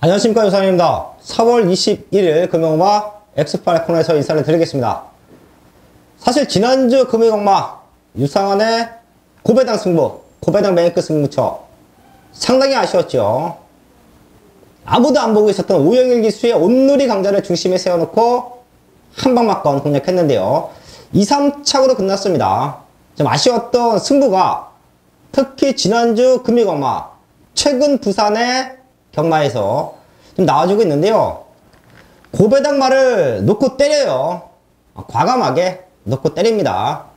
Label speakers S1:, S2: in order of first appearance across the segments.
S1: 안녕하십니까, 유상입니다. 4월 21일 금요일마 엑스파일 코너에서 인사를 드리겠습니다. 사실 지난주 금요일마 유상한의 고배당 승부, 고배당 메인급 승부처 상당히 아쉬웠죠. 아무도 안 보고 있었던 오영일 기수의 온누리 강자를 중심에 세워놓고 한방막건 공략했는데요. 2, 3착으로 끝났습니다. 좀 아쉬웠던 승부가 특히 지난주 금요일마 최근 부산의 경마에서 좀 나와주고 있는데요. 고배당 말을 놓고 때려요. 과감하게 놓고 때립니다.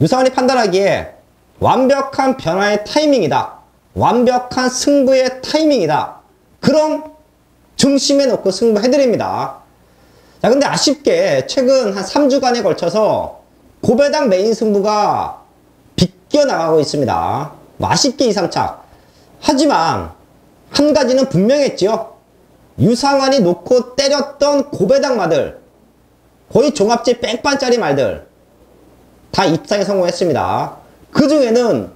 S1: 유상한이 판단하기에 완벽한 변화의 타이밍이다, 완벽한 승부의 타이밍이다, 그럼 중심에 놓고 승부해드립니다. 자, 근데 아쉽게 최근 한 3주간에 걸쳐서 고배당 메인 승부가 비껴나가고 있습니다. 아쉽게 2, 3차. 하지만 한 가지는 분명했죠. 유상한이 놓고 때렸던 고배당 마들, 거의 종합제 백반짜리 말들 다 입상에 성공했습니다. 그 중에는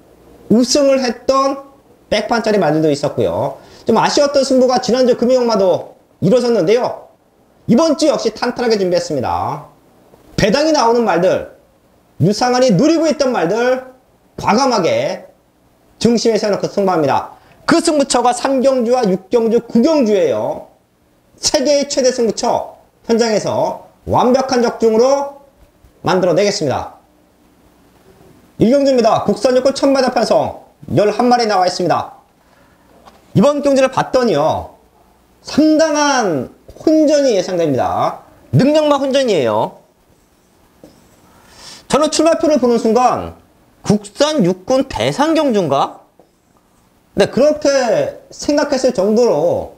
S1: 우승을 했던 백반짜리 말들도 있었고요. 좀 아쉬웠던 승부가 지난주 금요일마도 이루어졌는데요. 이번 주 역시 탄탄하게 준비했습니다. 배당이 나오는 말들, 유상한이 누리고 있던 말들 과감하게 중심에 세워놓고 승부합니다. 그 승부처가 3경주와 6경주, 9경주예요. 세계의 최대 승부처 현장에서 완벽한 적중으로 만들어내겠습니다. 1경주입니다. 국산 요건 1000마다 편성 11마리 나와 있습니다. 이번 경주를 봤더니요, 상당한 혼전이 예상됩니다. 능력만 혼전이에요. 저는 출발표를 보는 순간 국산 육군 대상경주인가? 네, 그렇게 생각했을 정도로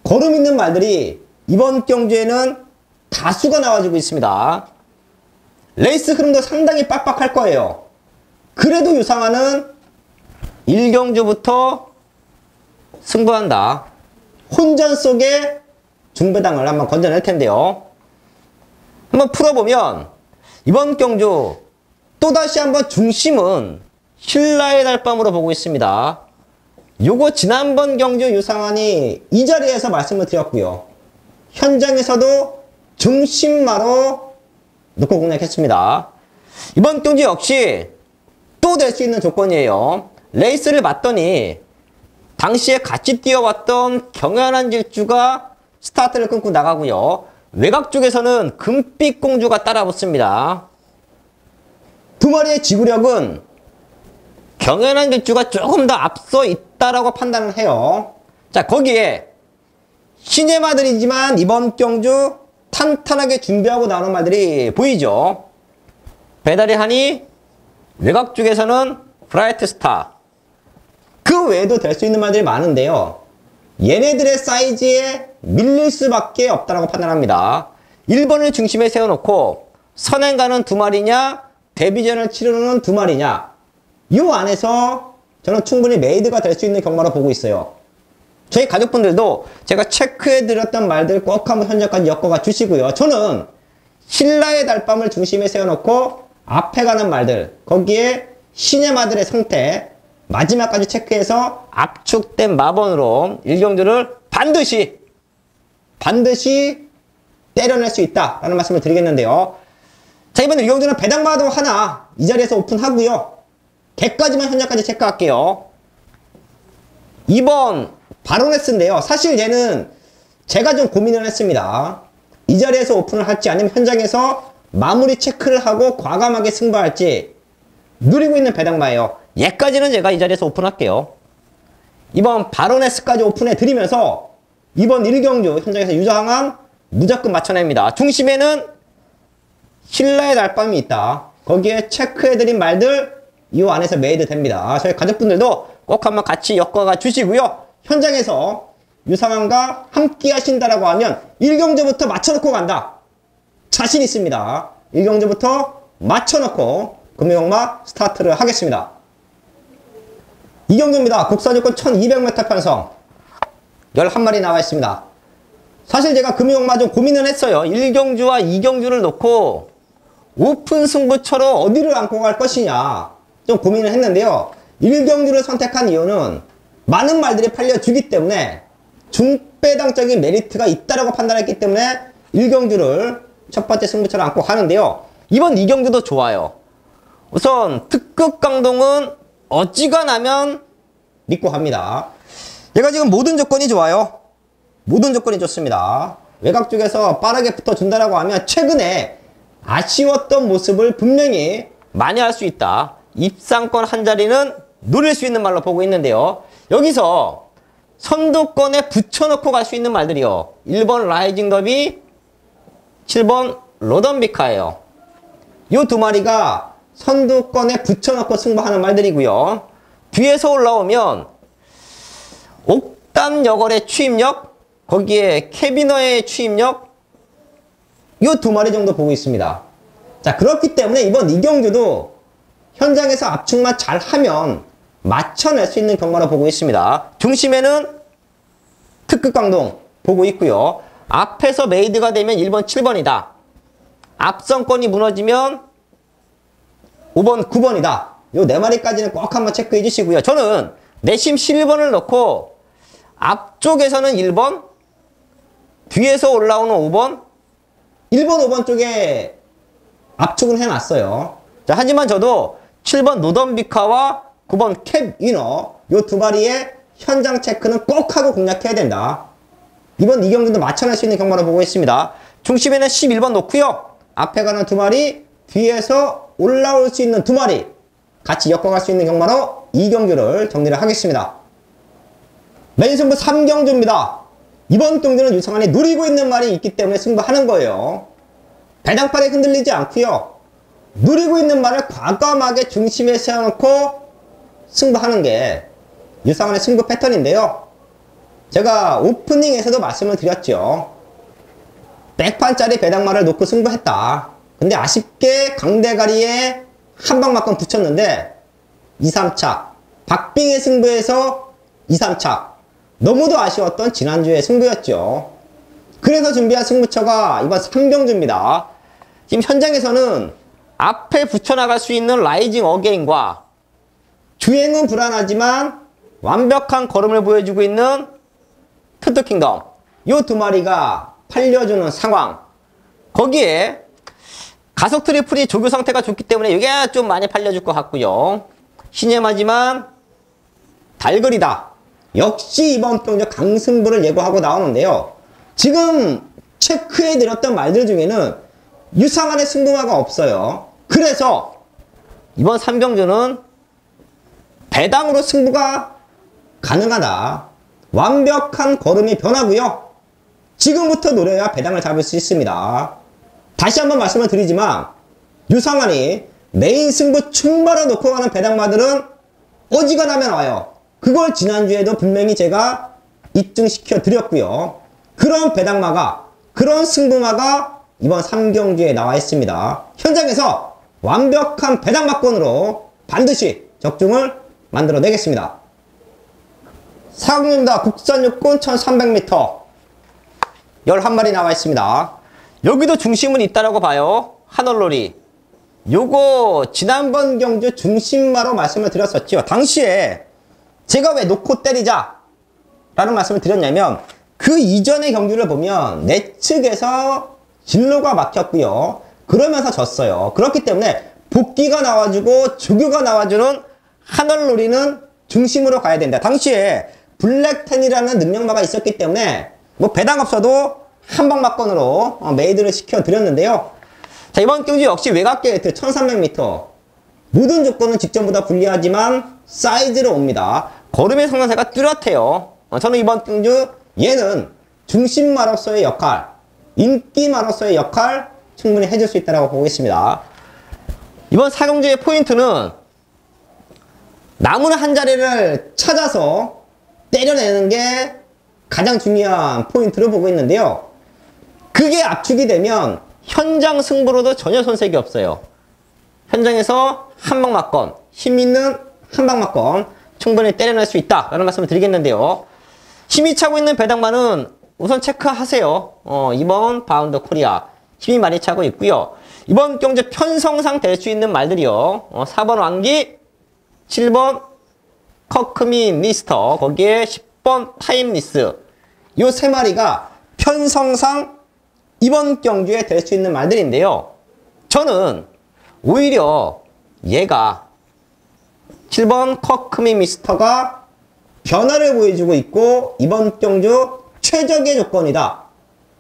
S1: 걸음 있는 말들이 이번 경주에는 다수가 나와주고 있습니다. 레이스 흐름도 상당히 빡빡할 거예요. 그래도 유상한은 1경주부터 승부한다. 혼전 속에 중배당을 한번 건져낼 텐데요. 한번 풀어보면 이번 경주 또다시 한번 중심은 신라의 달밤으로 보고 있습니다. 요거 지난번 경주 유상한이 이 자리에서 말씀을 드렸고요. 현장에서도 중심마로 놓고 공략했습니다. 이번 경주 역시 또 될 수 있는 조건이에요. 레이스를 봤더니 당시에 같이 뛰어왔던 경연한 질주가 스타트를 끊고 나가고요. 외곽 쪽에서는 금빛 공주가 따라붙습니다. 두 마리의 지구력은 경연한 질주가 조금 더 앞서 있다라고 판단을 해요. 자, 거기에 신의 마들이지만 이번 경주 탄탄하게 준비하고 나오는 말들이 보이죠. 배달의 한이, 외곽 쪽에서는 브라이트 스타. 그 외에도 될 수 있는 말들이 많은데요. 얘네들의 사이즈에 밀릴 수밖에 없다라고 판단합니다. 1번을 중심에 세워놓고 선행 가는 두 마리냐, 데뷔전을 치르는 두 마리냐, 이 안에서 저는 충분히 메이드가 될 수 있는 경마로 보고 있어요. 저희 가족분들도 제가 체크해드렸던 말들 꼭 한번 현장까지 엮어가 주시고요. 저는 신라의 달밤을 중심에 세워놓고 앞에 가는 말들, 거기에 신의 마들의 상태 마지막까지 체크해서 압축된 마번으로 1경주를 반드시 때려낼 수 있다라는 말씀을 드리겠는데요. 자, 이번 1경주는 배당마도 하나 이 자리에서 오픈하고요. 개까지만 현장까지 체크할게요. 2번 바로네스인데요. 사실 얘는 제가 좀 고민을 했습니다. 이 자리에서 오픈을 할지 아니면 현장에서 마무리 체크를 하고 과감하게 승부할지 누리고 있는 배당마예요. 얘까지는 제가 이 자리에서 오픈할게요. 이번 바로네스까지 오픈해 드리면서 이번 1경주 현장에서 유상한 무조건 맞춰냅니다. 중심에는 신라의 달밤이 있다. 거기에 체크해드린 말들 이 안에서 메이드 됩니다. 저희 가족분들도 꼭 한번 같이 엮어가 주시고요. 현장에서 유상한과 함께 하신다라고 하면 1경주부터 맞춰놓고 간다. 자신 있습니다. 1경주부터 맞춰놓고 금요일마 스타트를 하겠습니다. 2경주입니다. 국산 요건 1200m 편성 11마리 나와 있습니다. 사실 제가 금요일마 좀 고민을 했어요. 1경주와 2경주를 놓고 오픈 승부처로 어디를 안고 갈 것이냐 좀 고민을 했는데요. 1경주를 선택한 이유는 많은 말들이 팔려주기 때문에 중배당적인 메리트가 있다라고 판단했기 때문에 1경주를 첫 번째 승부처럼 안고 가는데요. 이번 2경주도 좋아요. 우선 특급 강동은 어지간하면 믿고 갑니다. 얘가 지금 모든 조건이 좋아요. 모든 조건이 좋습니다. 외곽 쪽에서 빠르게 붙어준다라고 하면 최근에 아쉬웠던 모습을 분명히 만회할 수 있다. 입상권 한 자리는 노릴 수 있는 말로 보고 있는데요. 여기서 선두권에 붙여놓고 갈 수 있는 말들이요. 1번 라이징 더비, 7번 로덤비카예요. 이 두 마리가 선두권에 붙여놓고 승부하는 말들이고요. 뒤에서 올라오면 옥담 여걸의 추임력, 거기에 캐비너의 추임력, 이 두 마리 정도 보고 있습니다. 자, 그렇기 때문에 이번 이경주도 현장에서 압축만 잘하면 맞춰낼 수 있는 경마로 보고 있습니다. 중심에는 특급 강동 보고 있고요. 앞에서 메이드가 되면 1번, 7번이다. 앞선권이 무너지면 5번, 9번이다. 요 네 마리까지는 꼭 한번 체크해 주시고요. 저는 내심 11번을 넣고 앞쪽에서는 1번, 뒤에서 올라오는 5번, 1번, 5번 쪽에 압축은 해놨어요. 자, 하지만 저도 7번 노덤비카와 9번 캡위너 요 두 마리의 현장 체크는 꼭 하고 공략해야 된다. 이번 2경주도 맞춰낼 수 있는 경마로 보고 있습니다. 중심에는 11번 놓고요. 앞에 가는 두 마리, 뒤에서 올라올 수 있는 두 마리 같이 엮어갈 수 있는 경마로 2경주를 정리를 하겠습니다. 메인 승부 3경주입니다. 이번 경주는 유성환이 누리고 있는 말이 있기 때문에 승부하는 거예요. 배당팔에 흔들리지 않고요. 누리고 있는 말을 과감하게 중심에 세워놓고 승부하는 게 유성환의 승부 패턴인데요. 제가 오프닝에서도 말씀을 드렸죠. 100판짜리 배당말을 놓고 승부했다. 근데 아쉽게 강대가리에 한방막건 붙였는데 2, 3차 박빙의 승부에서 2, 3차 너무도 아쉬웠던 지난주의 승부였죠. 그래서 준비한 승부처가 이번 3경주입니다. 지금 현장에서는 앞에 붙여나갈 수 있는 라이징 어게인과 주행은 불안하지만 완벽한 걸음을 보여주고 있는 투트킹덤 이 두 마리가 팔려주는 상황. 거기에 가속 트리플이 조교 상태가 좋기 때문에 이게 좀 많이 팔려줄 것 같고요. 신예마지만 달거리다. 역시 이번 경주 강승부를 예고하고 나오는데요. 지금 체크해드렸던 말들 중에는 유상한의 승부마가 없어요. 그래서 이번 3경주는 배당으로 승부가 가능하다. 완벽한 걸음이 변하고요. 지금부터 노려야 배당을 잡을 수 있습니다. 다시 한번 말씀을 드리지만 유상한이 메인 승부 충바로 놓고 가는 배당마들은 어지간하면 와요. 그걸 지난주에도 분명히 제가 입증시켜 드렸고요. 그런 배당마가, 그런 승부마가 이번 3경주에 나와 있습니다. 현장에서 완벽한 배당마권으로 반드시 적중을 만들어 내겠습니다. 4경주입니다. 국산 육군 1300m 11마리 나와 있습니다. 여기도 중심은 있다라고 봐요. 한올놀이. 요거 지난번 경주 중심마로 말씀을 드렸었죠. 당시에 제가 왜 놓고 때리자 라는 말씀을 드렸냐면 그 이전의 경주를 보면 내 측에서 진로가 막혔고요. 그러면서 졌어요. 그렇기 때문에 복귀가 나와주고 조교가 나와주는 한올놀이는 중심으로 가야 된다. 당시에 블랙텐이라는 능력마가 있었기 때문에 뭐 배당 없어도 한방막건으로 메이드를 시켜드렸는데요. 자, 이번 경주 역시 외곽 게이트 1300m 모든 조건은 직전보다 불리하지만 사이즈로 옵니다. 걸음의 성장세가 뚜렷해요. 저는 이번 경주 얘는 중심마로서의 역할, 인기마로서의 역할 충분히 해줄 수 있다고 보고 있습니다. 이번 4경주의 포인트는 남은 한 자리를 찾아서 때려내는 게 가장 중요한 포인트로 보고 있는데요. 그게 압축이 되면 현장 승부로도 전혀 손색이 없어요. 현장에서 한방막건, 힘있는 한방막건 충분히 때려낼 수 있다라는 말씀을 드리겠는데요. 힘이 차고 있는 배당만은 우선 체크하세요. 이번 바운드 코리아 힘이 많이 차고 있고요. 이번 경주 편성상 될 수 있는 말들이요. 4번 왕기, 7번 커크미 미스터, 거기에 10번 타임리스. 요 세 마리가 편성상 이번 경주에 될 수 있는 말들인데요. 저는 오히려 얘가 7번 커크미 미스터가 변화를 보여주고 있고 이번 경주 최적의 조건이다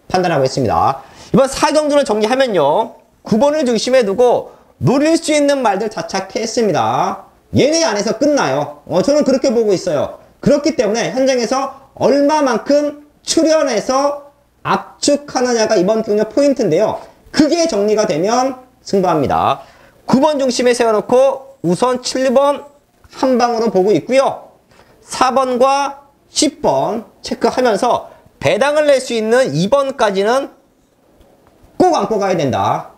S1: 판단하고 있습니다. 이번 4경주를 정리하면요. 9번을 중심에 두고 노릴 수 있는 말들 자착했습니다. 얘네 안에서 끝나요. 저는 그렇게 보고 있어요. 그렇기 때문에 현장에서 얼마만큼 출연해서 압축하느냐가 이번 경주 포인트인데요. 그게 정리가 되면 승부합니다. 9번 중심에 세워놓고 우선 7번 한 방으로 보고 있고요. 4번과 10번 체크하면서 배당을 낼 수 있는 2번까지는 꼭 안고 가야 된다.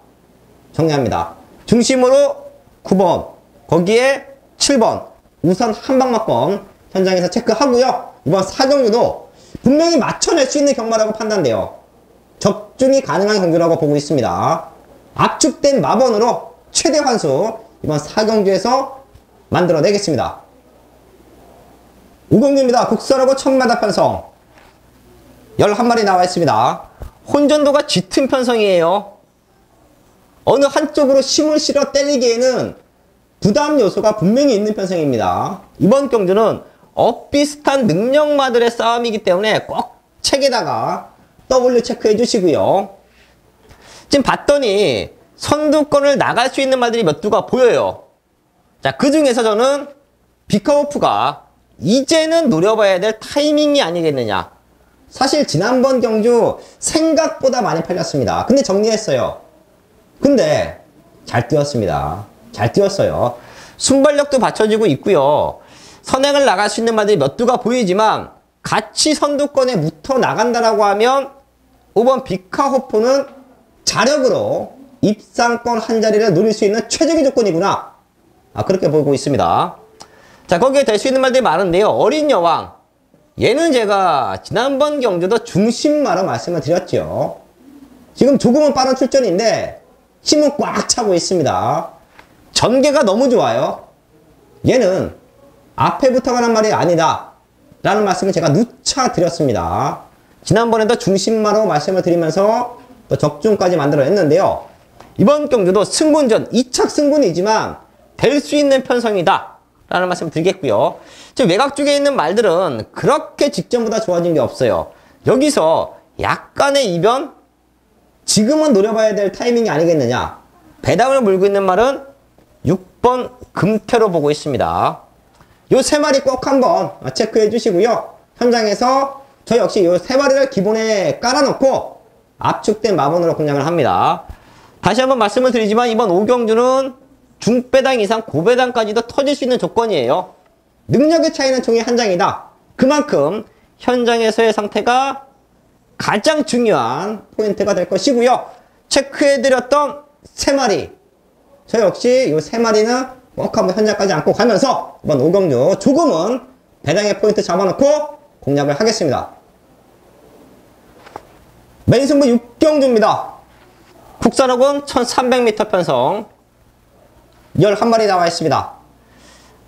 S1: 정리합니다. 중심으로 9번, 거기에 7번 우선 한 방만권 현장에서 체크하고요. 이번 4경주도 분명히 맞춰낼 수 있는 경마라고 판단돼요. 적중이 가능한 경주라고 보고 있습니다. 압축된 마번으로 최대 환수 이번 4경주에서 만들어내겠습니다. 5경주입니다. 국설하고 천마다 편성 11마리 나와 있습니다. 혼전도가 짙은 편성이에요. 어느 한쪽으로 힘을 실어 때리기에는 부담 요소가 분명히 있는 편성입니다. 이번 경주는 엇비슷한 능력마들의 싸움이기 때문에 꼭 책에다가 W 체크해 주시고요. 지금 봤더니 선두권을 나갈 수 있는 말들이 몇 두가 보여요. 자, 그 중에서 저는 비카호프가 이제는 노려봐야 될 타이밍이 아니겠느냐. 사실 지난번 경주 생각보다 많이 팔렸습니다. 근데 정리했어요. 근데 잘 뛰었습니다. 잘 뛰었어요. 순발력도 받쳐지고 있고요. 선행을 나갈 수 있는 말들이 몇 두가 보이지만 같이 선두권에 묻어 나간다라고 하면 5번 비카호프는 자력으로 입상권 한 자리를 노릴 수 있는 최적의 조건이구나. 그렇게 보고 있습니다. 자, 거기에 될 수 있는 말들이 많은데요. 어린 여왕. 얘는 제가 지난번 경주도 중심마로 말씀을 드렸죠. 지금 조금은 빠른 출전인데 힘은 꽉 차고 있습니다. 전개가 너무 좋아요. 얘는 앞에 붙어가는 말이 아니다 라는 말씀을 제가 누차 드렸습니다. 지난번에도 중심마로 말씀을 드리면서 또 적중까지 만들어냈는데요. 이번 경주도 승분전 2착 승분이지만 될 수 있는 편성이다 라는 말씀을 드리겠고요. 지금 외곽 쪽에 있는 말들은 그렇게 직전보다 좋아진 게 없어요. 여기서 약간의 이변? 지금은 노려봐야 될 타이밍이 아니겠느냐. 배당을 물고 있는 말은 6번 금태로 보고 있습니다. 요 세 마리 꼭 한번 체크해 주시고요. 현장에서 저 역시 요 세 마리를 기본에 깔아놓고 압축된 마번으로 공략을 합니다. 다시 한번 말씀을 드리지만 이번 5경주는 중배당 이상 고배당까지도 터질 수 있는 조건이에요. 능력의 차이는 종이 한 장이다. 그만큼 현장에서의 상태가 가장 중요한 포인트가 될 것이고요. 체크해드렸던 세 마리. 저 역시 이 세 마리는 꼭 한번 현장까지 안고 가면서 이번 5경주 조금은 배당의 포인트 잡아놓고 공략을 하겠습니다. 메인 승부 6경주입니다. 국산호군 1300m 편성 11마리 나와 있습니다.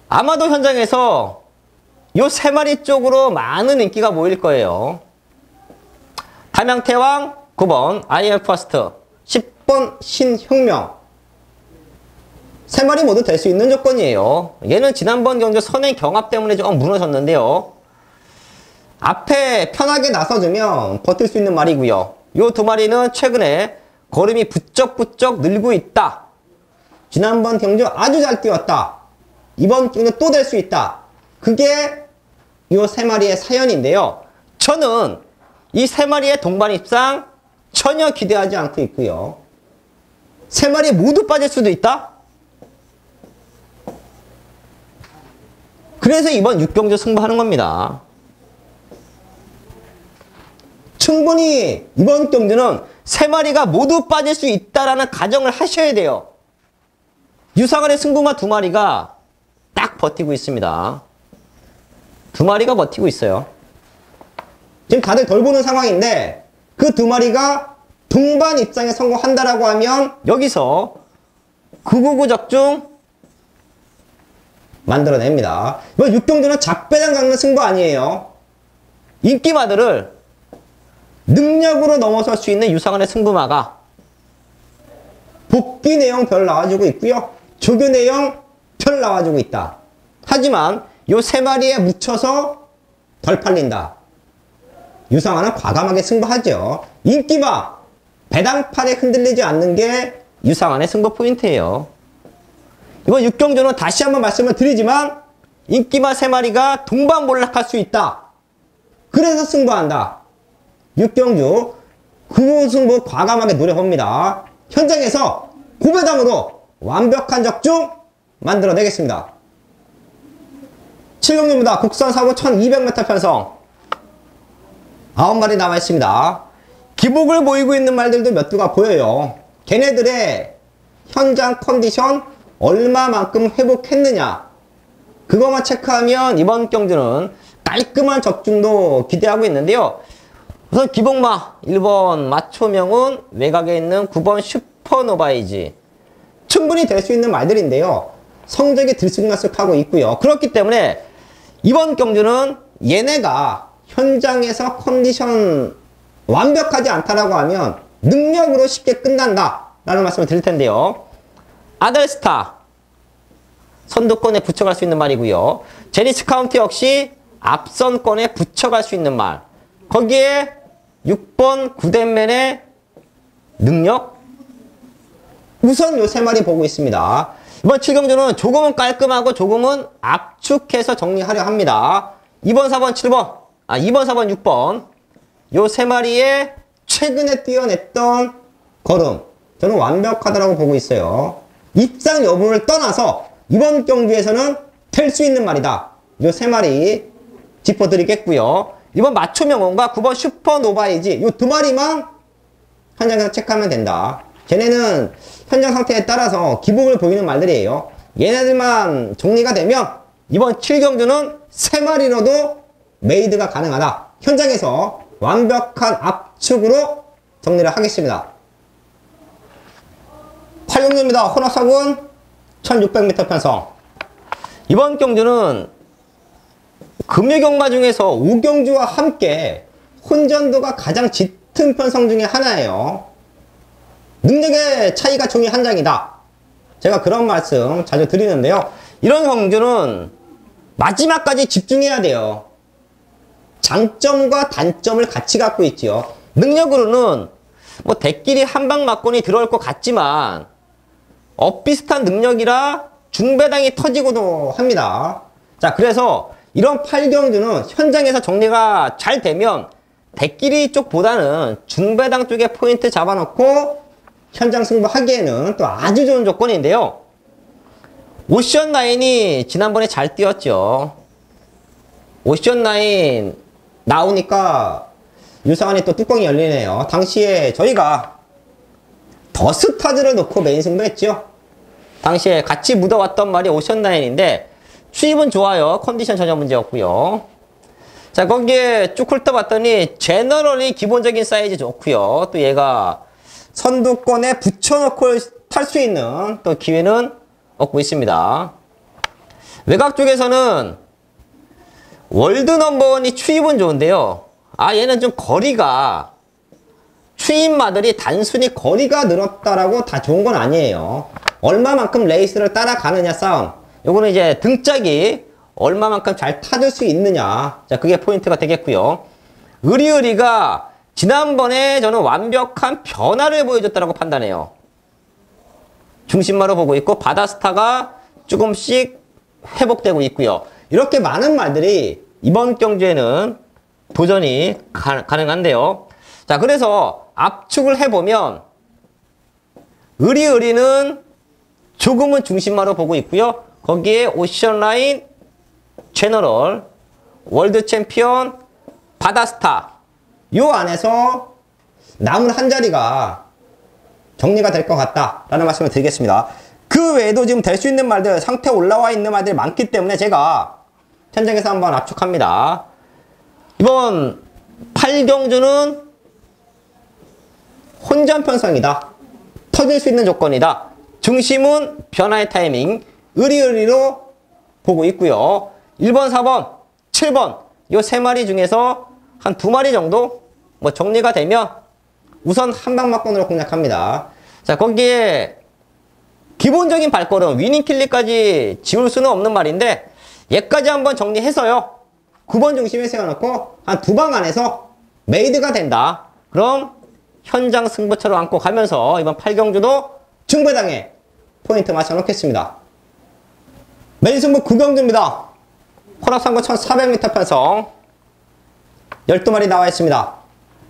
S1: 아마도 현장에서 요 세 마리 쪽으로 많은 인기가 모일 거예요. 담양태왕 9번 아이엠 퍼스트 10번 신혁명 세 마리 모두 될 수 있는 조건이에요. 얘는 지난번 경주 선행 경합 때문에 좀 무너졌는데요. 앞에 편하게 나서주면 버틸 수 있는 말이고요. 요 두 마리는 최근에 걸음이 부쩍부쩍 늘고 있다. 지난번 경주 아주 잘 뛰었다. 이번 경주 또 될 수 있다. 그게 요 세 마리의 사연인데요. 저는 이 세 마리의 동반 입상 전혀 기대하지 않고 있고요. 세 마리 모두 빠질 수도 있다. 그래서 이번 6경주 승부하는 겁니다. 충분히 이번 경주는 세 마리가 모두 빠질 수 있다라는 가정을 하셔야 돼요. 유상한의 승부마 두 마리가 딱 버티고 있습니다. 두 마리가 버티고 있어요. 지금 다들 덜 보는 상황인데 그 두 마리가 동반 입상에 성공한다라고 하면 여기서 999 적중 만들어냅니다. 이번 6경주는 잡배당 잡는 승부 아니에요. 인기마들을 능력으로 넘어설 수 있는 유상한의 승부마가 복귀 내용 별 나와주고 있고요. 조교 내용 별 나와주고 있다. 하지만 요 세 마리에 묻혀서 덜 팔린다. 유상한은 과감하게 승부하죠. 인기마 배당판에 흔들리지 않는 게 유상한의 승부 포인트예요. 이번 6경주는 다시 한번 말씀을 드리지만 인기마 세 마리가 동반몰락할 수 있다. 그래서 승부한다. 6경주 구승부 과감하게 노려봅니다. 현장에서 고배당으로 완벽한 적중 만들어내겠습니다. 7경주입니다. 국산 사고 1200m 편성 9마리 남아있습니다. 기복을 보이고 있는 말들도 몇 두가 보여요. 걔네들의 현장 컨디션 얼마만큼 회복했느냐 그것만 체크하면 이번 경주는 깔끔한 적중도 기대하고 있는데요. 우선 기복마 1번 마초명운, 외곽에 있는 9번 슈퍼노바이지 충분히 될 수 있는 말들인데요. 성적이 들쑥날쑥하고 있고요. 그렇기 때문에 이번 경주는 얘네가 현장에서 컨디션 완벽하지 않다라고 하면 능력으로 쉽게 끝난다 라는 말씀을 드릴 텐데요. 아들스타 선두권에 붙여갈 수 있는 말이고요. 제니스 카운트 역시 앞선권에 붙여갈 수 있는 말. 거기에 6번 구덴맨의 능력 우선 요 세 마리 보고 있습니다. 이번 7경주는 조금은 깔끔하고 조금은 압축해서 정리하려 합니다. 2번, 4번, 7번 2번, 4번, 6번 요 세 마리에 최근에 뛰어냈던 걸음 저는 완벽하다라고 보고 있어요. 입상 여부를 떠나서 이번 경주에서는 될 수 있는 말이다. 요 세 마리 짚어드리겠고요. 이번 마초명원과 9번 슈퍼노바이지 요 두 마리만 현장에서 체크하면 된다. 쟤네는 현장 상태에 따라서 기복을 보이는 말들이에요. 얘네들만 정리가 되면 이번 7경주는 세 마리로도 메이드가 가능하다. 현장에서 완벽한 압축으로 정리를 하겠습니다. 8경주입니다. 혼합사군 1600m 편성 이번 경주는 금유경마 중에서 5경주와 함께 혼전도가 가장 짙은 편성 중에 하나예요. 능력의 차이가 종이 한 장이다. 제가 그런 말씀 자주 드리는데요. 이런 경주는 마지막까지 집중해야 돼요. 장점과 단점을 같이 갖고 있지요. 능력으로는 뭐 대끼리 한방 맞고니 들어올 것 같지만 비슷한 능력이라 중배당이 터지고도 합니다. 자, 그래서 이런 8경주는 현장에서 정리가 잘 되면 대끼리 쪽보다는 중배당 쪽에 포인트 잡아놓고 현장 승부하기에는 또 아주 좋은 조건인데요. 오션라인이 지난번에 잘 뛰었죠. 오션라인 나오니까 유상한이 또 뚜껑이 열리네요. 당시에 저희가 더스타즈를 놓고 메인 승부했죠. 당시에 같이 묻어왔던 말이 오션라인인데 수입은 좋아요. 컨디션 전혀 문제 없고요. 자, 거기에 쭉 훑어봤더니 제너럴이 기본적인 사이즈 좋고요. 또 얘가 선두권에 붙여놓고 탈 수 있는 또 기회는 얻고 있습니다. 외곽 쪽에서는 월드 넘버원이 추입은 좋은데요. 얘는 좀 거리가 추입마들이 단순히 거리가 늘었다라고 다 좋은 건 아니에요. 얼마만큼 레이스를 따라가느냐 싸움. 요거는 이제 등짝이 얼마만큼 잘 타줄 수 있느냐. 자, 그게 포인트가 되겠고요. 의리의리가 지난번에 저는 완벽한 변화를 보여줬다라고 판단해요. 중심마로 보고 있고 바다스타가 조금씩 회복되고 있고요. 이렇게 많은 말들이 이번 경주에는 도전이 가능한데요. 자, 그래서 압축을 해보면 의리의리는 조금은 중심마로 보고 있고요. 거기에 오션라인, 제너럴, 월드 챔피언, 바다스타 요 안에서 남은 한 자리가 정리가 될 것 같다라는 말씀을 드리겠습니다. 그 외에도 지금 될 수 있는 말들, 상태 올라와 있는 말들이 많기 때문에 제가 현장에서 한번 압축합니다. 이번 8경주는 혼전 편성이다. 터질 수 있는 조건이다. 중심은 변화의 타이밍, 의리의리로 보고 있고요. 1번, 4번, 7번 요 세 마리 중에서 한 두 마리 정도 뭐 정리가 되면 우선 한방막권으로 공략합니다. 자, 거기에 기본적인 발걸음, 위닝킬리까지 지울 수는 없는 말인데 얘까지 한번 정리해서요. 9번 중심에 세워놓고 한 2방 안에서 메이드가 된다. 그럼 현장 승부처럼 안고 가면서 이번 8경주도 중배당에 포인트 맞춰놓겠습니다. 메인 승부 9경주입니다. 호락상고 1400m 편성 12마리 나와 있습니다.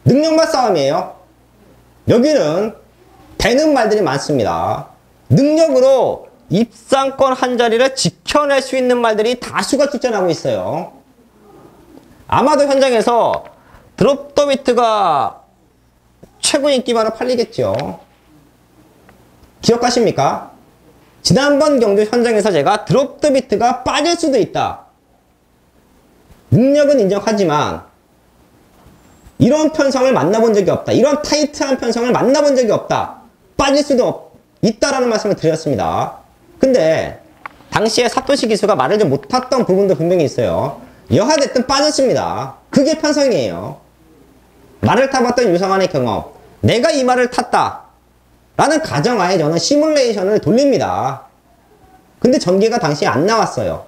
S1: 능력만 싸움이에요. 여기는 되는 말들이 많습니다. 능력으로 입상권 한 자리를 지켜낼 수 있는 말들이 다수가 출전하고 있어요. 아마도 현장에서 드롭 더 비트가 최고 인기만으로 팔리겠죠. 기억하십니까? 지난번 경주 현장에서 제가 드롭 더 비트가 빠질 수도 있다. 능력은 인정하지만 이런 편성을 만나본 적이 없다. 이런 타이트한 편성을 만나본 적이 없다. 빠질 수도 있다라는 말씀을 드렸습니다. 근데 당시에 사토시 기수가 말을 좀 못했던 부분도 분명히 있어요. 여하됐든 빠졌습니다. 그게 편성이에요. 말을 타봤던 유상환의 경험, 내가 이 말을 탔다 라는 가정하에 저는 시뮬레이션을 돌립니다. 근데 전개가 당시에 안 나왔어요.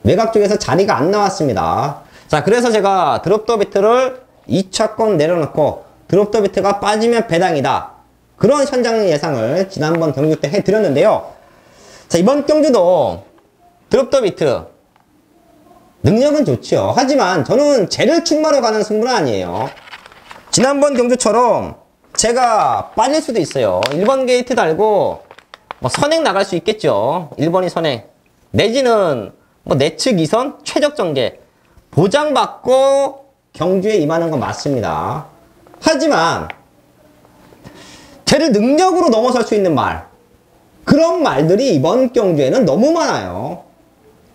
S1: 외곽 쪽에서 자리가 안 나왔습니다. 자, 그래서 제가 드롭 더 비트를 2차권 내려놓고 드롭 더 비트가 빠지면 배당이다. 그런 현장 예상을 지난번 경주 때 해드렸는데요. 자, 이번 경주도 드롭 더 비트 능력은 좋죠. 하지만 저는 쟤를 충마로 가는 승부는 아니에요. 지난번 경주처럼 제가 빠질 수도 있어요. 1번 게이트 달고 뭐 선행 나갈 수 있겠죠. 1번이 선행 내지는 뭐 내측 2선 최적 전개 보장받고 경주에 임하는 건 맞습니다. 하지만 쟤를 능력으로 넘어설 수 있는 말, 그런 말들이 이번 경주에는 너무 많아요.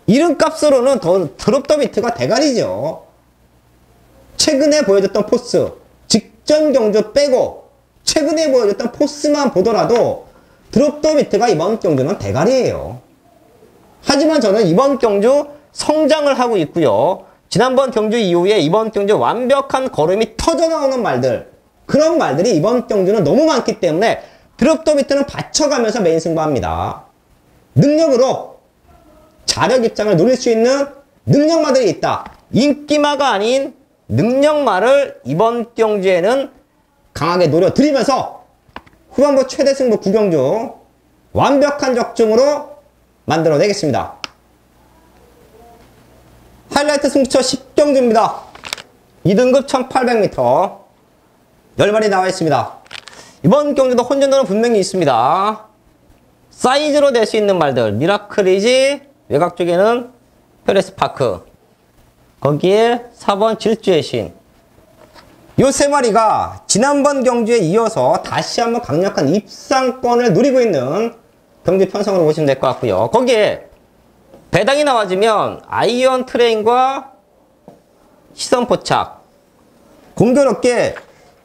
S1: 이름값으로는 드롭 더 비트가 대가리죠. 최근에 보여줬던 포스, 직전 경주 빼고 최근에 보여줬던 포스만 보더라도 드롭 더 비트가 이번 경주는 대가리예요. 하지만 저는 이번 경주 성장을 하고 있고요. 지난번 경주 이후에 이번 경주 완벽한 걸음이 터져나오는 말들, 그런 말들이 이번 경주는 너무 많기 때문에 드롭 더 비트는 받쳐가면서 메인 승부합니다. 능력으로 자력 입장을 노릴 수 있는 능력마들이 있다. 인기마가 아닌 능력마를 이번 경주에는 강하게 노려드리면서 후반부 최대 승부 9경주 완벽한 적중으로 만들어내겠습니다. 하이라이트 승부처 10경주입니다. 2등급 1800m 10마리 나와 있습니다. 이번 경주도 혼전도는 분명히 있습니다. 사이즈로 낼 수 있는 말들, 미라클이지, 외곽 쪽에는 페레스파크, 거기에 4번 질주의 신. 요 세 마리가 지난번 경주에 이어서 다시 한번 강력한 입상권을 누리고 있는 경주 편성으로 보시면 될 것 같고요. 거기에 배당이 나와지면 아이언 트레인과 시선 포착, 공교롭게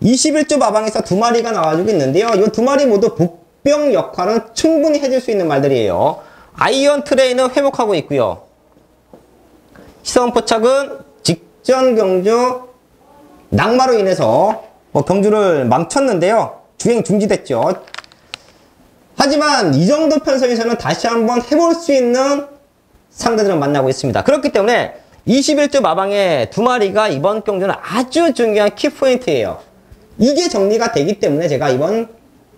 S1: 21조 마방에서 2마리가 나와주고 있는데요. 이 2마리 모두 복병 역할은 충분히 해줄 수 있는 말들이에요. 아이언 트레인은 회복하고 있고요. 시선 포착은 직전 경주 낙마로 인해서 경주를 망쳤는데요. 주행 중지됐죠. 하지만 이 정도 편성에서는 다시 한번 해볼 수 있는 상대들을 만나고 있습니다. 그렇기 때문에 21조 마방의 2마리가 이번 경주는 아주 중요한 키포인트예요. 이게 정리가 되기 때문에 제가 이번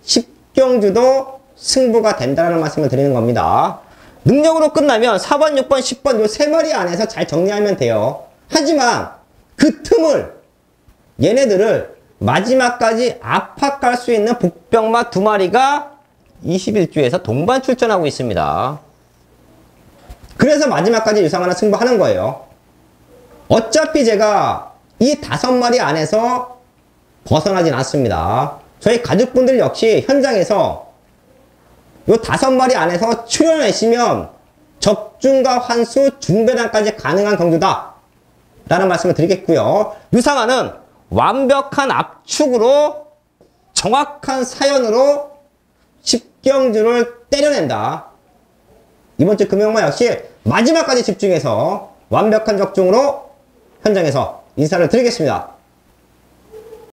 S1: 10경주도 승부가 된다는 말씀을 드리는 겁니다. 능력으로 끝나면 4번, 6번, 10번 요 3마리 안에서 잘 정리하면 돼요. 하지만 그 틈을 얘네들을 마지막까지 압박할 수 있는 복병마 2마리가 21주에서 동반 출전하고 있습니다. 그래서 마지막까지 유상하나 승부하는 거예요. 어차피 제가 이 5마리 안에서 벗어나진 않습니다. 저희 가족분들 역시 현장에서 요 5마리 안에서 출연하시면 적중과 환수, 중배당까지 가능한 경주다 라는 말씀을 드리겠고요. 유상하는 완벽한 압축으로 정확한 사연으로 10경주를 때려낸다. 이번 주 금요일만 역시 마지막까지 집중해서 완벽한 적중으로 현장에서 인사를 드리겠습니다.